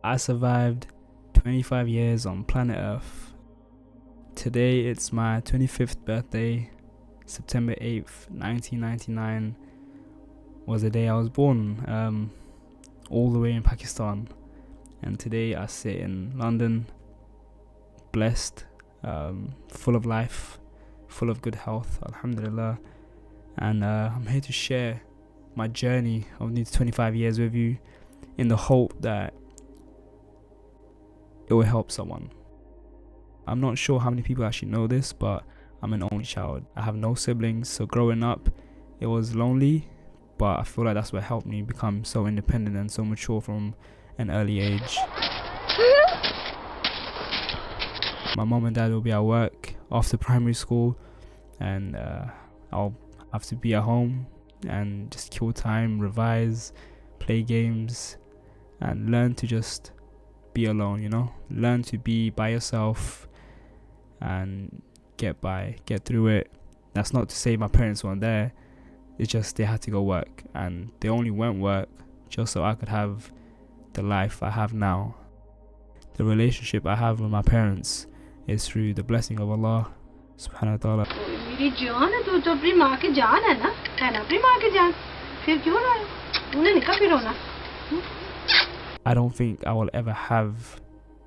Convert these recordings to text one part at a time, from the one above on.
I survived 25 years on planet Earth. Today it's my 25th birthday. September 8th, 1999 was the day I was born, all the way in Pakistan. And today I sit in London, blessed, full of life, full of good health, alhamdulillah. And I'm here to share my journey of these 25 years with you in the hope that it will help someone. I'm not sure how many people actually know this, but I'm an only child. I have no siblings, so growing up it was lonely, but I feel like that's what helped me become so independent and so mature from an early age. My mom and dad will be at work after primary school, and I'll have to be at home and just kill time, revise, play games, and learn to just be alone, learn to be by yourself and get through it. That's not to say my parents weren't there, it's just they had to go work, and they only went work just so I could have the life I have now. The relationship I have with my parents is through the blessing of Allah subhanahu wa ta'ala. मेरी जान है तो अपनी माँ की जान है ना अपनी माँ की जान फिर क्यों रोना उन्हें निकल फिर रोना. I don't think I will ever have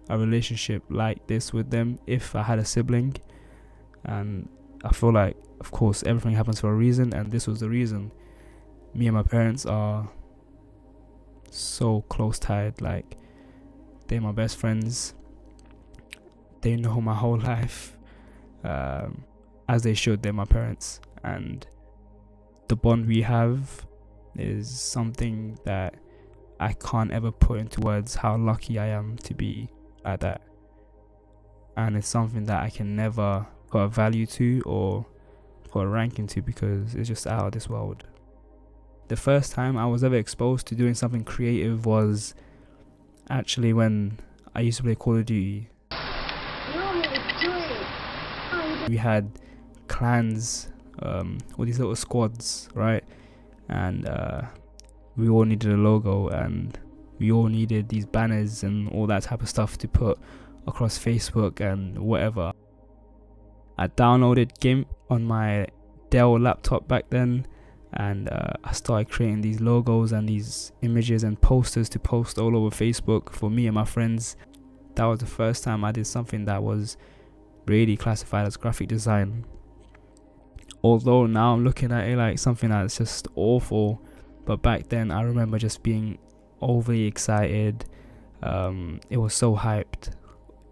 a relationship like this with them if I had a sibling, and I feel like, of course, everything happens for a reason, and this was the reason. Me and my parents are so close tied, like they're my best friends. They know my whole life, as they should. They're my parents, and the bond we have is something that I can't ever put into words how lucky I am to be at that. And it's something that I can never put a value to or put a rank into because it's just out of this world. The first time I was ever exposed to doing something creative was actually when I used to play Call of Duty. We had clans, all these little squads, right? And we all needed a logo, and we all needed these banners and all that type of stuff to put across Facebook and whatever. I downloaded GIMP on my Dell laptop back then, and I started creating these logos and these images and posters to post all over Facebook for me and my friends. That was the first time I did something that was really classified as graphic design. Although now I'm looking at it like something that's just awful, but back then I remember just being overly excited. It was so hyped.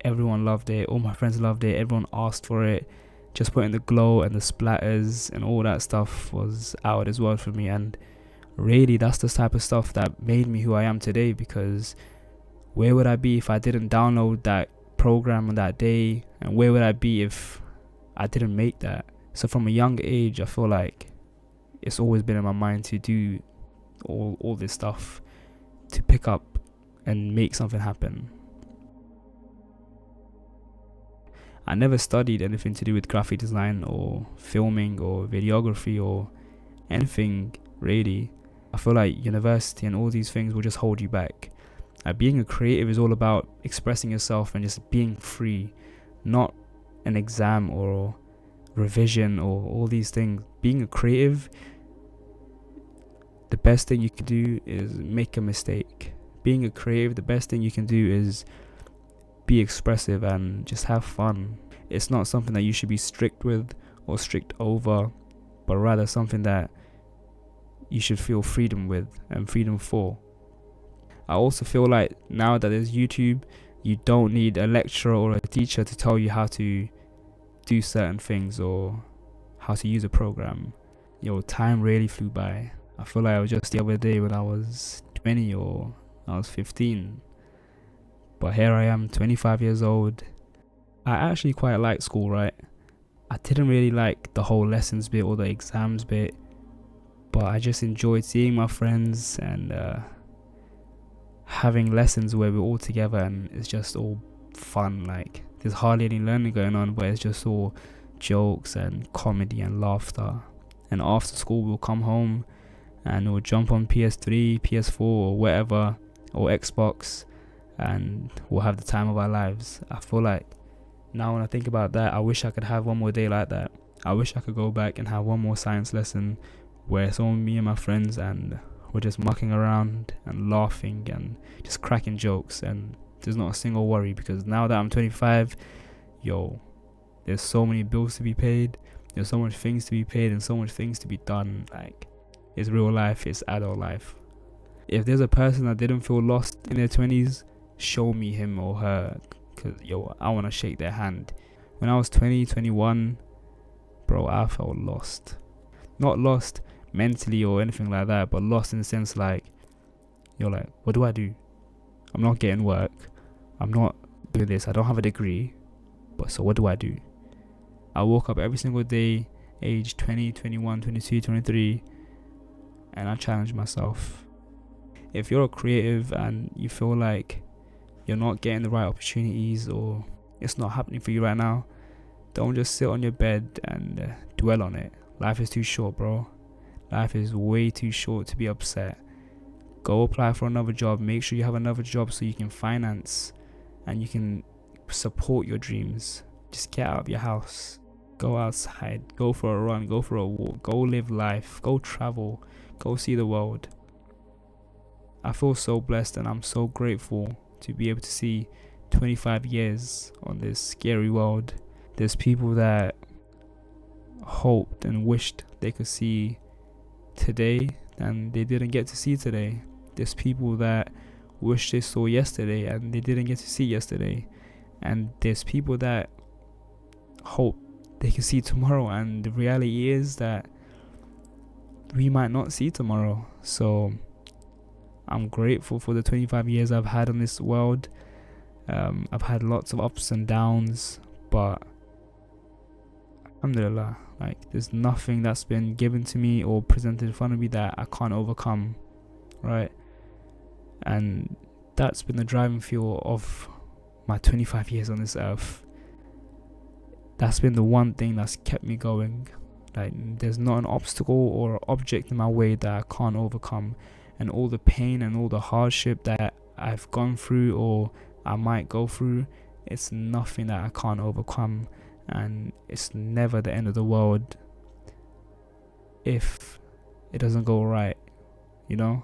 Everyone loved it. All my friends loved it. Everyone asked for it. Just putting the glow and the splatters and all that stuff was out of this world for me. And really, that's the type of stuff that made me who I am today, because where would I be if I didn't download that program on that day? And where would I be if I didn't make that? So from a young age, I feel like it's always been in my mind to do all this stuff, to pick up and make something happen. I never studied anything to do with graphic design or filming or videography or anything really. I feel like university and all these things will just hold you back. Being a creative is all about expressing yourself and just being free, not an exam or revision or all these things. Being a creative, the best thing you can do is make a mistake. Being a creative, the best thing you can do is be expressive and just have fun. It's not something that you should be strict with or strict over, but rather something that you should feel freedom with and freedom for. I also feel like now that there's YouTube, you don't need a lecturer or a teacher to tell you how to do certain things or how to use a program. Time really flew by. I feel like it was just the other day when I was 20 or I was 15. But here I am, 25 years old. I actually quite like school, right? I didn't really like the whole lessons bit or the exams bit, but I just enjoyed seeing my friends and having lessons where we're all together and it's just all fun. Like, there's hardly any learning going on, but it's just all jokes and comedy and laughter. And after school we'll come home and we'll jump on PS3, PS4 or whatever, or Xbox, and we'll have the time of our lives. I feel like now when I think about that, I wish I could have one more day like that. I wish I could go back and have one more science lesson where it's only me and my friends and we're just mucking around and laughing and just cracking jokes, and there's not a single worry, because now that I'm 25, there's so many bills to be paid, there's so much things to be paid and so much things to be done. Like, it's real life, it's adult life. If there's a person that didn't feel lost in their 20s, show me him or her, because I want to shake their hand. When I was 20, 21, bro, I felt lost. Not lost mentally or anything like that, but lost in the sense like, what do I do? I'm not getting work, I'm not doing this, I don't have a degree, but so what do I do? I woke up every single day, age 20, 21, 22, 23, and I challenge myself. If you're a creative and you feel like you're not getting the right opportunities or it's not happening for you right now, don't just sit on your bed and dwell on it. Life is too short, bro. Life is way too short to be upset. Go apply for another job. Make sure you have another job so you can finance and you can support your dreams. Just get out of your house. Go outside. Go for a run. Go for a walk. Go live life. Go travel. Go see the world. I feel so blessed and I'm so grateful to be able to see 25 years on this scary world. There's people that hoped and wished they could see today and they didn't get to see today. There's people that wish they saw yesterday and they didn't get to see yesterday. And there's people that hope they can see tomorrow, and the reality is that we might not see tomorrow. So I'm grateful for the 25 years I've had on this world. I've had lots of ups and downs, but alhamdulillah, like, there's nothing that's been given to me or presented in front of me that I can't overcome, right? And that's been the driving fuel of my 25 years on this earth. That's been the one thing that's kept me going. Like, there's not an obstacle or an object in my way that I can't overcome. And all the pain and all the hardship that I've gone through or I might go through, it's nothing that I can't overcome. And it's never the end of the world if it doesn't go right.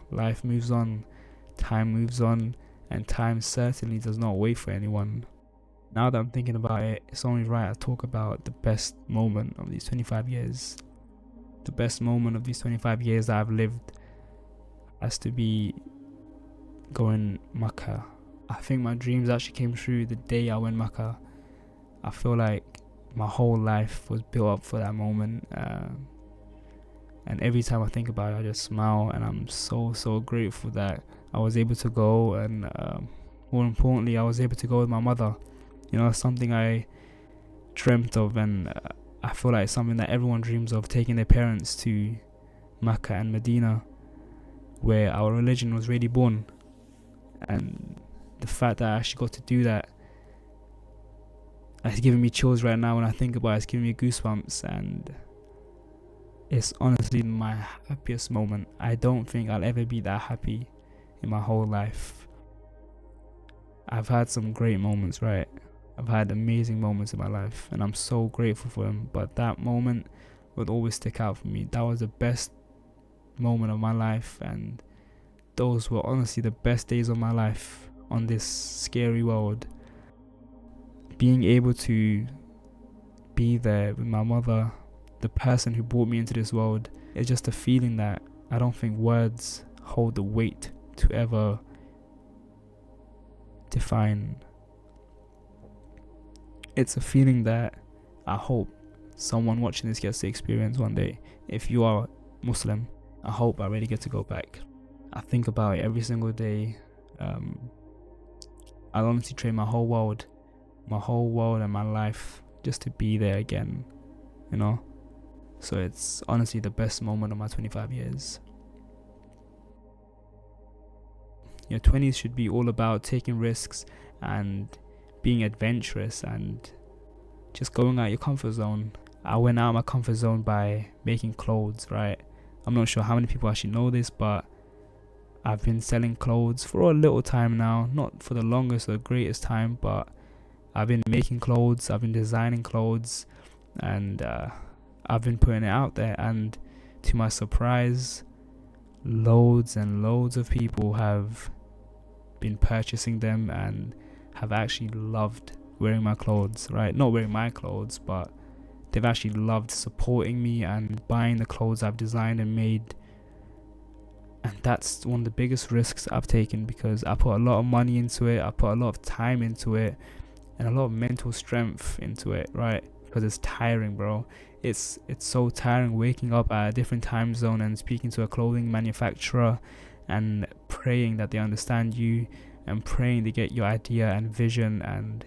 Life moves on, time moves on, and time certainly does not wait for anyone. Now that I'm thinking about it, it's only right I talk about the best moment of these 25 years. The best moment of these 25 years that I've lived has to be going Makkah. I think my dreams actually came true the day I went Makkah. I feel like my whole life was built up for that moment, and every time I think about it I just smile, and I'm so grateful that I was able to go, and more importantly I was able to go with my mother. Something I dreamt of, and I feel like it's something that everyone dreams of, taking their parents to Mecca and Medina, where our religion was really born. And the fact that I actually got to do that, it's giving me chills right now when I think about it. It's giving me goosebumps, and it's honestly my happiest moment. I don't think I'll ever be that happy in my whole life. I've had some great moments, right? I've had amazing moments in my life, and I'm so grateful for them, but that moment would always stick out for me. That was the best moment of my life, and those were honestly the best days of my life on this scary world. Being able to be there with my mother, the person who brought me into this world, is just a feeling that I don't think words hold the weight to ever define. It's a feeling that I hope someone watching this gets to experience one day. If you are Muslim, I hope I really get to go back. I think about it every single day. I honestly trade my whole world and my life just to be there again, So it's honestly the best moment of my 25 years. Your 20s should be all about taking risks and being adventurous and just going out your comfort zone. I went out of my comfort zone by making clothes, right? I'm not sure how many people actually know this, but I've been selling clothes for a little time now, not for the longest or the greatest time, but I've been making clothes, I've been designing clothes, and I've been putting it out there, and to my surprise, loads and loads of people have been purchasing them and have actually loved wearing my clothes, right? Not wearing my clothes, but they've actually loved supporting me and buying the clothes I've designed and made. And that's one of the biggest risks I've taken, because I put a lot of money into it, I put a lot of time into it, and a lot of mental strength into it, right? Because it's tiring, bro. It's so tiring waking up at a different time zone and speaking to a clothing manufacturer and praying that they understand you and praying they get your idea and vision. And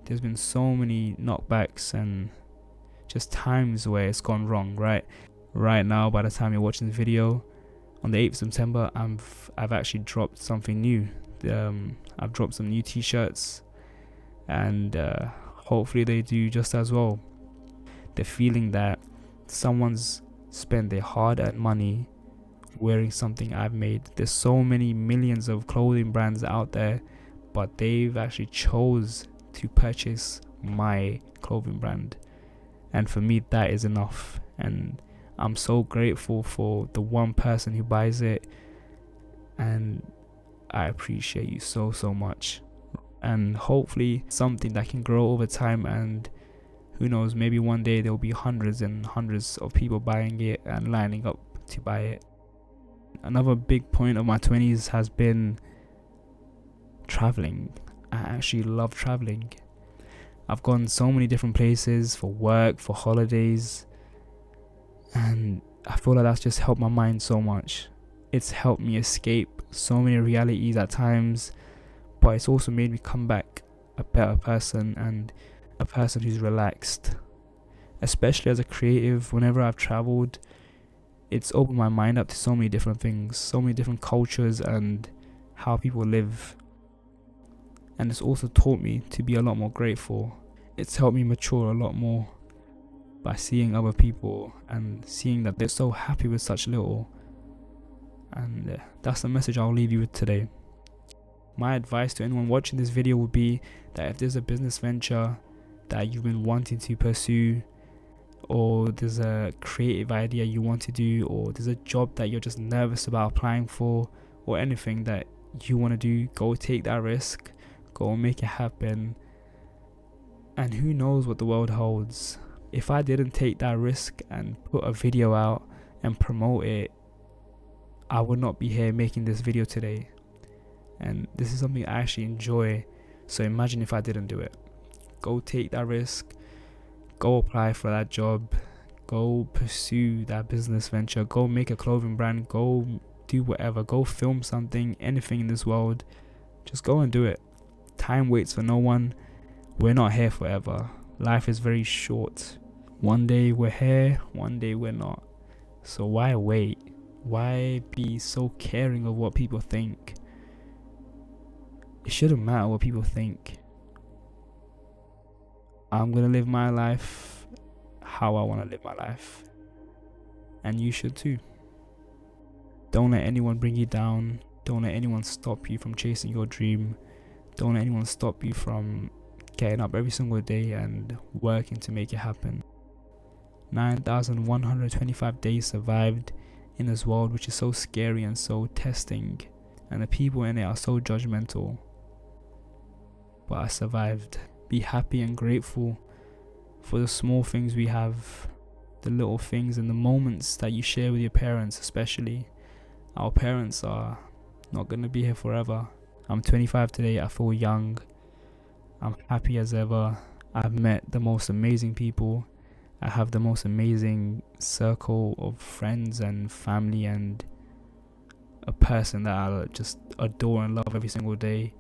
there's been so many knockbacks and just times where it's gone wrong, right? Right now, by the time you're watching this video, on the 8th of September, I've actually dropped something new. I've dropped some new t-shirts, and hopefully they do just as well. The feeling that someone's spent their hard-earned money wearing something I've made. There's so many millions of clothing brands out there, but they've actually chose to purchase my clothing brand, and for me that is enough. And I'm so grateful for the one person who buys it, and I appreciate you so much. And hopefully something that can grow over time, and who knows, maybe one day there'll be hundreds and hundreds of people buying it and lining up to buy it. Another big point of my 20s has been traveling. I actually love traveling. I've gone so many different places for work, for holidays, and I feel like that's just helped my mind so much. It's helped me escape so many realities at times, but it's also made me come back a better person and a person who's relaxed. Especially as a creative, whenever I've traveled, it's opened my mind up to so many different things, so many different cultures and how people live. And it's also taught me to be a lot more grateful. It's helped me mature a lot more by seeing other people and seeing that they're so happy with such little. And that's the message I'll leave you with today. My advice to anyone watching this video would be that if there's a business venture that you've been wanting to pursue, or there's a creative idea you want to do, or there's a job that you're just nervous about applying for, or anything that you want to do, go take that risk, go make it happen. And who knows what the world holds. If I didn't take that risk and put a video out and promote it, I would not be here making this video today. And this is something I actually enjoy, so imagine if I didn't do it. Go take that risk, go apply for that job, go pursue that business venture, go make a clothing brand, go do whatever, go film something, anything in this world. Just go and do it. Time waits for no one. We're not here forever. Life is very short. One day we're here, one day we're not. So why wait? Why be so caring of what people think? It shouldn't matter what people think. I'm gonna live my life how I want to live my life, and you should too. Don't let anyone bring you down. Don't let anyone stop you from chasing your dream. Don't let anyone stop you from getting up every single day and working to make it happen. 9,125 days survived in this world, which is so scary and so testing, and the people in it are so judgmental. But I survived. Be happy and grateful for the small things we have, the little things and the moments that you share with your parents. Especially our parents are not going to be here forever. I'm 25 today. I feel young. I'm happy as ever. I've met the most amazing people. I have the most amazing circle of friends and family, and a person that I just adore and love every single day.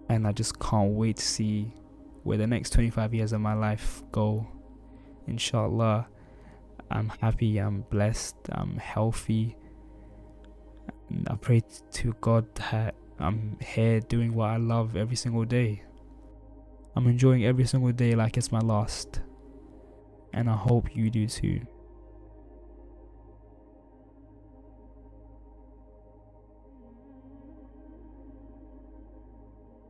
And I just can't wait to see where the next 25 years of my life go. Inshallah. I'm happy, I'm blessed, I'm healthy, and I pray to God that I'm here doing what I love every single day. I'm enjoying every single day like it's my last, and I hope you do too.